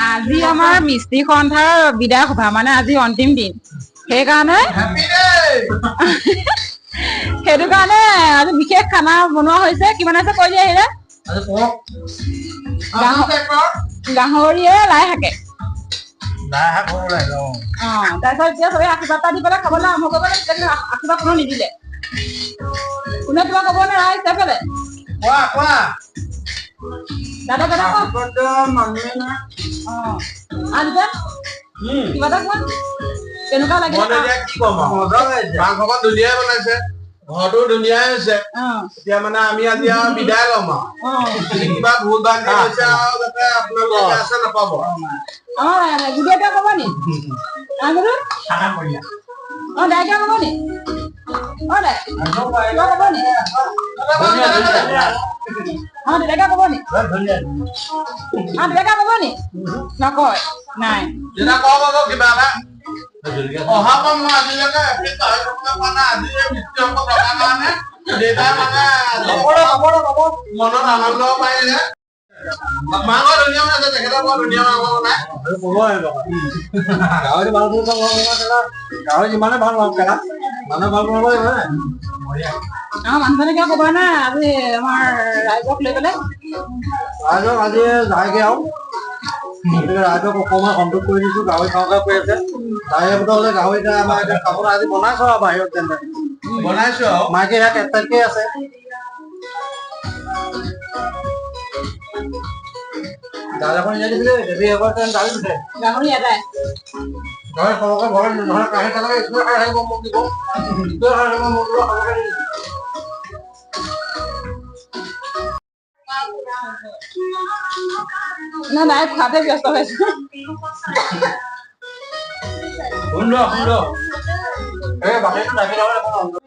আজি আমাৰ মিস্ত্ৰী সন্থাৰ বিদায় সভা মানে আজি অন্তিম দিন সেইকাৰণে সেইটো কাৰণে আজি বিশেষ খানা বনোৱা হৈছে কি বনাইছে কৈ দিয়ে আহিলে গাহৰিয়ে লাই শাকে তাৰপিছত এতিয়া চবেই আশীৰ্বাদ দি পেলাই খাবলৈ আৰম্ভ কৰিব আশীৰ্বাদ কোনো নিদিলে কোনে কিবা ক'ব নে ৰাইজ সেইফালে দাদা দাদা কিবা এটা কোৱা কেনেকুৱা লাগিলে ধুনীয়াই বনাইছে ঘৰটো ধুনীয়াই হৈছে এতিয়া মানে আমি আজি আৰু বিদায় ল'ম আৰু কিবা ভুল ভাগ হৈছে আৰু যাতে আপোনালোকে আছে নাপাব গুডিয়া ক'ব নি দাইকা ক'ব নি কিবা ক'ব নি দেউতাকে ক'ব নি দেউতাকে ক'ব নি নকয় নাই কিবা এটা অহা পাম মই আজিলৈকে আজি মৃত্যু কাৰণে দেউতাই মানে মনত আনন্দ পাইছে মাংস ধুনীয়া বনাইছে তেখেতে বৰ ধুনীয়া মাংস বনাই গাহৰি যিমানে ভাল নাপাওঁ মানুহে ভাল বনাব মানুহজনে কিয় ক'ব নাই আজি আমাৰ ৰাইজক লৈ পেলাই ৰাইজক আজি যায়গে আৰু ৰাইজক অকমান সন্তোষ কৰি দিছো গাহৰি খাওঁকে কৈ আছে ডাইৰে বতৰ হলে গাহৰি আমাৰ এতিয়া খাবলৈ আজি বনাইছো আৰু বাহিৰত তেন্তে বনাইছো আৰু মাইকী ইয়াত এটাকে আছে দাদাখন নিয়ে দিছিলে যদি এবাৰ তেন দালি দিছে গাহৰি এটাই গাহৰি সৰহকে ভৰাই নহ'লে কাঢ়ি কাঢ়ি স্কুল খাই আহিব মোক দিব স্কুল খাই আহিব মোক দিব সৰহকে দি না নাই খাতে ব্যস্ত হৈছে শুন এই বাকীটো ডাকি ল'ব